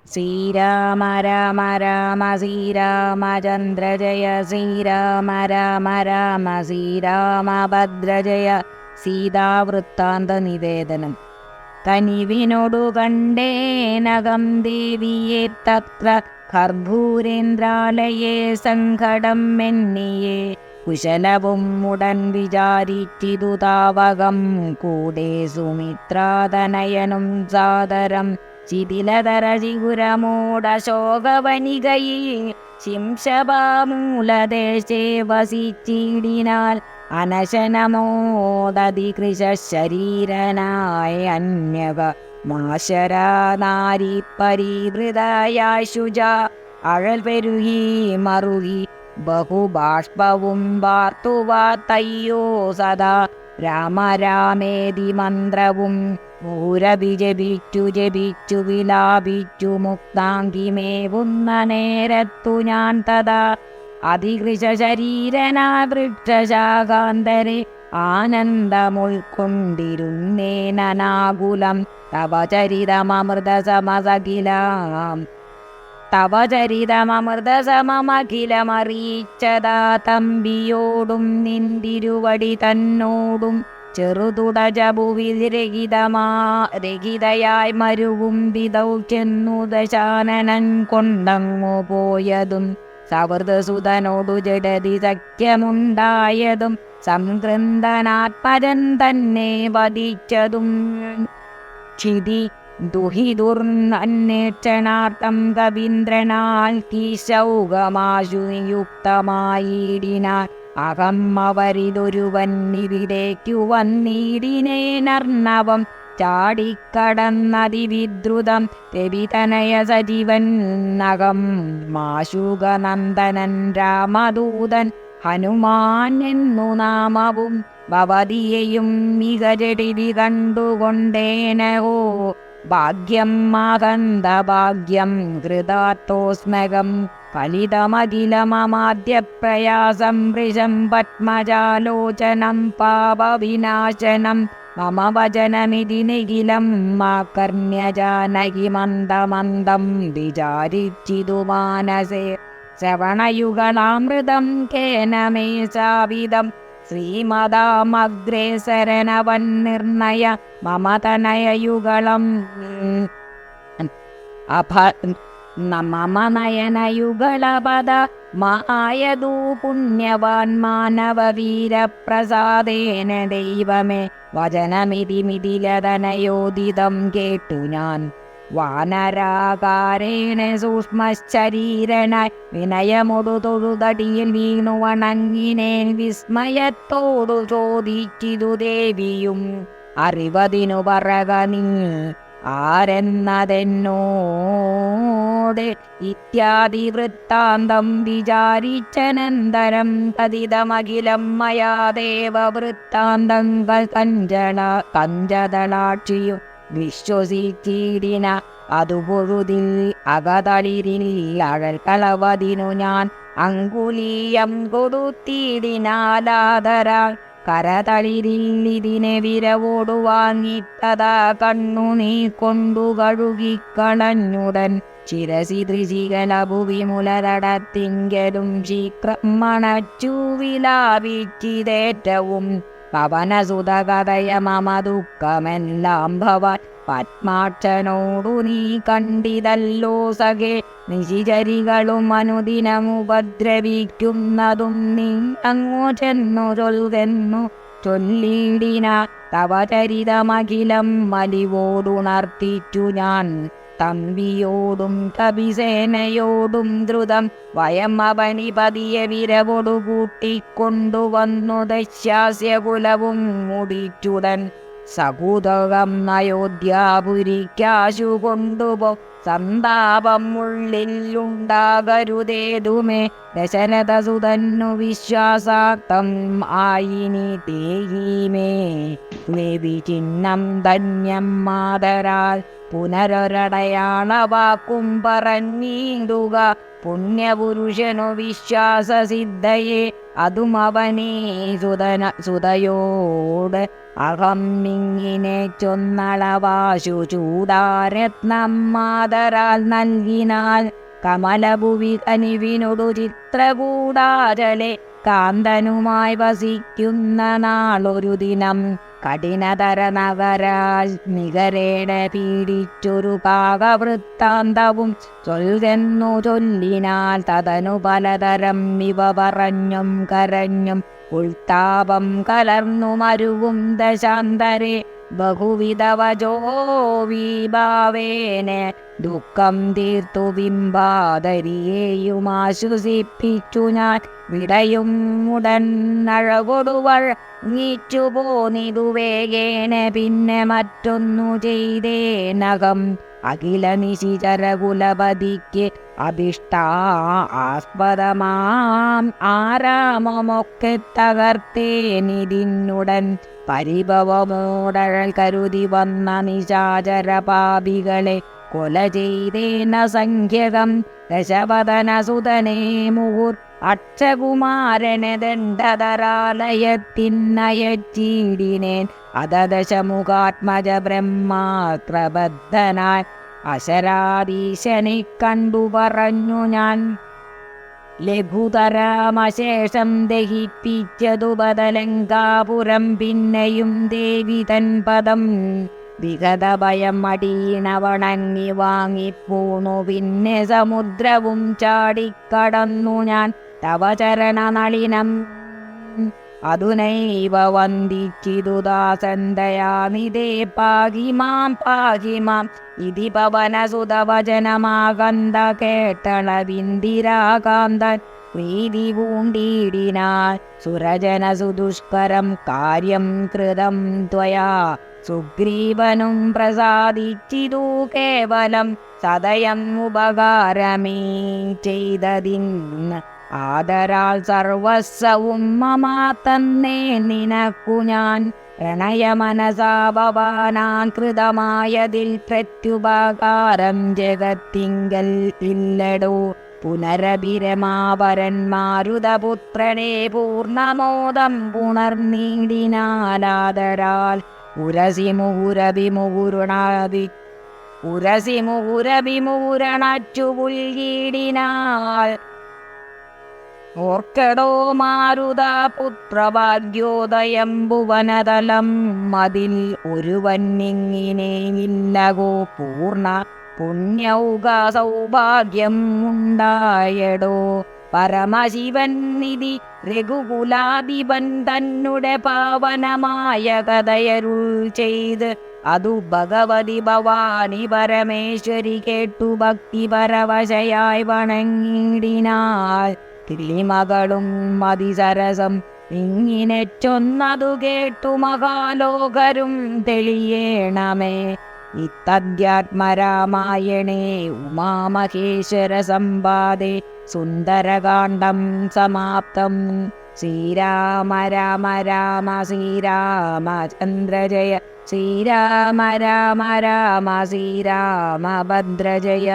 ശ്രീരാമ രാമ രാമ ശ്രീരാമചന്ദ്ര ജയ ശ്രീരാമ രാമ രാമ ശ്രീരാമഭദ്ര ജയ. സീതാവൃത്താന്ത നിവേദനം. കനിവിനോടു കണ്ടേനകം ദേവിയെ തത്ര കർപ്പൂരേന്ദ്രാലയെ സങ്കടം മെന്നിയെ. കുശലവും ഉടൻ വിചാരിച്ചിതു താവകം കൂടെ സുമിത്രാതനയനും സാദരം. ശിഥിലതര ചിഗുരമോടശോകവനികയെ ശിംശപാമൂലദേശേ വസിച്ചിടിനാൽ. അനശനമോദതികൃശ ശരീരനായ അന്യവ മാശരാ നാരി പരിവൃതയായ ശുച. അഴൽ പെരുകി മറുകി ബഹുബാഷ്പവും വാർത്തുവാത്തയ്യോ സദാ. രാമരാമേതി മന്ത്രവും ഊരവി ജപിച്ചു വിലാപിച്ചു മുക്താങ്കിമേവുന്ന നേരത്തു ഞാൻ തഥാ. അതികൃശ ശരീരനാ വൃക്ഷശാഖാന്തരെ ആനന്ദമുൾക്കൊണ്ടിരുന്നേനാകുലം. തവ ചരിതമമൃതസമഖിലമറിയിച്ചതാ തമ്പിയോടും നിന്തിരുവടി തന്നോടും. ചെറുതുടജഭുവിൽ രഹിതയായി മരുവും വിധൗ ചെന്നു ദശാനനൻ കൊണ്ടങ്ങു പോയതും. സവൃതസുതനോടു ജഡതി സഖ്യമുണ്ടായതും. സംകൃന്ദനാത്മജൻ തന്നെ വധിച്ചതും. ക്ഷിതി ദുഹിതുർന്നന്വേഷണാർത്ഥം കവീന്ദ്രനാൽ കീശൗകമാശു നിയുക്തമായിടിനാൻ. അകം അവരിതൊരുവൻ ഇവിടേക്കു വന്നിടിനേനർണവം. ചാടിക്കടന്നതിവിദ്രുതം രവിതനയ സജീവൻ നകം. മാശുകനന്ദനൻ രാമദൂതൻ ഹനുമാൻ എന്നു നാമവും. ഭവതിയെയും മിക ജഡിതി കണ്ടുകൊണ്ടേനോ ഭാഗ്യം മാകന്ത ഭാഗ്യം കൃതാത്തോസ്മകം. ഫലിതമഖിലമമാദ്യപ്രയാസം വൃശം പത്മജാലോചനം പാപവിനാശനം. മമ വചനമിതി നിഖിലം മാകർണ്യജാനകി മന്ദമന്ദം വിചാരിച്ചിതു മാനസേ. ശ്രവണയുഗളാമൃതം കേന മേ സാവിധം. ശ്രീമതാമഗ്രേസരനവൻ നിർണയ മമ തനയയുഗളം മമ നയനയുഗളപദ മായതൂ പുണ്യവാൻ മാനവവീരപ്രസാദേന ദൈവമേ. വചനമിതി മിഥിലതനയോദിതം കേട്ടു ഞാൻ. വാനരാകാരേണ സൂക്ഷ്മശരീരനായി വിനയമൊടു തൊഴുതടിയിൽ വീണു വണങ്ങിനേൻ. വിസ്മയത്തോടു ചോദിച്ചിതു ദേവിയും അറിവതിനു പറക നീ ആരെന്നതെന്നോട്. ഇത്യാദി വൃത്താന്തം വിചാരിച്ചനന്തരം കഥിതമഖിലം മയാ ദേവവൃത്താന്തങ്ങൾ കഞ്ചതളാക്ഷിയും വിശ്വസിച്ചിടിന. അതുപൊഴുതിൽ അകതളിരിൽ അഴൽ കളവതിനു ഞാൻ അങ്കുലീയം കൊടുത്തിടിനാലാദരാൽ. കരതളിരിൽ ഇതിനെ വിരവോടു വാങ്ങിത്തതാ കണ്ണുനീ കൊണ്ടു കഴുകിക്കളഞ്ഞുടൻ. ശിരസി ത്രിശിഖലഭുവിമുലരടത്തിങ്കലും ശീക്രം മണച്ചു വിലാപിച്ചിതേറ്റവും. പവനസുതകഥയ മമ ദുഃഖമെല്ലാം ഭവാൻ പത്മാക്ഷനോടു നീ കണ്ടിതല്ലോ സഖേ. നിശിചരികളും അനുദിനമുപദ്രവിക്കുന്നതും നീ അങ്ങോ ചെന്നു ചൊൽതെന്നു ചൊല്ലിടിന. തവ ചരിതമഖിലം മലിവോടുണർത്തിച്ചു ഞാൻ. തമ്പിയോടും കപിസേനയോടും ദ്രുതം വയം അവനിപതിയെ വിരവൊടു കൂട്ടിക്കൊണ്ടുവന്നു ദശ്യാസ്യകുലവും മുടിച്ചുടൻ. സകുതകം അയോധ്യാപുരിക്കാശു കൊണ്ടുപോ. സന്താപം ഉള്ളിലുണ്ടാകരുതേതുമേ. ദശരഥസുതന്നു വിശ്വാസാർത്ഥം ആയിനി തേഹീമേ. ദേവി ചിഹ്നം ധന്യം മാതരാൽ പുനരൊരടയാളവാക്കും പറഞ്ഞീടുക. പുണ്യപുരുഷനു വിശ്വാസസിദ്ധയെ അതും അവനേ സുതയോട് അഹം ഇങ്ങിനെ ചൊന്നളവാശു ചൂടാരത്നം മാതരാൽ നൽകിനാൽ കമലഭുവി കനിവിനൊടു ചിത്രകൂടാചലെ കാന്തനുമായി വസിക്കുന്ന നാളൊരു ദിനം കഠിനതര നഗരാൽ നികരേണ പീഡിച്ചൊരു കാകവൃത്താന്തവും ചൊൽകെന്നു ചൊല്ലിനാൽ തതനു പലതരം ഇവ പറഞ്ഞും കരഞ്ഞും ഉൾത്താപം കലർന്നു മരുവും ദശാന്തരെ ബഹുവിധവജോ വിഭാവേന ദുഃഖം തീർത്തു ബിംബാദരിയെയും ആശ്വസിപ്പിച്ചു ഞാൻ വിടയും ഉടൻ അഴകൊടുവൾ നീച്ചു പോന്നിതു വേഗേന പിന്നെ മറ്റൊന്നു ചെയ്തേനകം അഖില നിശിചരകുലപതിക്ക് അഭിഷ്ടാസ്പദമാം ആരാമമൊക്കെ തകർത്തേനിതിന്നുടൻ പരിഭവമോടഴൽ കരുതി വന്ന നിശാചര പാപികളെ കൊല ചെയ്തേന സംഖ്യകം ദശവദനസുതനേ മുഹുർ അക്ഷകുമാരനെ ദണ്ഡധരാലയത്തിനയച്ചീടിനേൻ അതദശമുഖാത്മജ ബ്രഹ്മാത്രബദ്ധനായി അശരാധീശനെ കണ്ടു പറഞ്ഞു ഞാൻ ലഘുതരാമശേഷം ദഹിപ്പിച്ചതു ബദലങ്കാപുരം പിന്നെയും ദേവി തൻ പദം വിഗതഭയം അടീണവണങ്ങി വാങ്ങിപ്പോന്നു പിന്നെ സമുദ്രവും ചാടിക്കടന്നു ഞാൻ തവ ചരണനളിനം അതുനൈവ വന്ദിച്ചിതു ദാസന്തയാനിതേ പാകിമാം പാകിമാം ഇതി പവനസുതവചനമാകന്ത കേട്ടളവിന്ദിരാകാന്തൻ പ്രീതി പൂണ്ടിടിനാൽ സുരജനസുദുഷ്കരം കാര്യം കൃതം ത്വയാ സുഗ്രീവനും പ്രസാദിച്ചിതു കേവലം സദയം ഉപകാരമേ ചെയ്തതിന് ആദരാൽ സർവസ്വവും മമ തന്നെ നിനക്കു ഞാൻ പ്രണയമനസാ ഭവാനാൻ കൃതമായതിൽ പ്രത്യുപകാരം ജഗത്തിങ്കൽ ഇല്ലടോ പുനരഭിരമാവരന്മാരുതപുത്രനെ പൂർണ്ണമോദം പുണർനീടിനാലാദരാൽ ഉരസിമുഹുരഭിമുഹുരണച്ചു പുൽകീടിനാൽ ഓർക്കടോ മാരുത പുത്രഭാഗ്യോദയം ഭുവനതലം അതിൽ ഒരുവന്നിങ്ങിനെയില്ലകോ പൂർണ്ണ പുണ്യൗക സൗഭാഗ്യം ഉണ്ടായടോ പരമശിവൻ നിധി രഘുകുലാധിപൻ തന്നെ പാവനമായ കഥയരുൾ ചെയ്ത് അതു ഭഗവതി ഭവാനി പരമേശ്വരി കേട്ടു ഭക്തി പരവശയായി വണങ്ങിടിനാൽ കിളിമകളും മതിസരസം ഇങ്ങിനെ ചൊന്നതു കേട്ടു മഹാലോകരും തെളിയേണമേ ഇത്തദ്യാത്മരാമായണേ ഉമാമഹേശ്വര സംവാദേ സുന്ദരകാണ്ഡം സമാപ്തം. ശ്രീരാമ രാമ രാമ ശ്രീരാമചന്ദ്ര ജയ ശ്രീരാമ രാമ രാമ ശ്രീരാമഭദ്ര ജയ.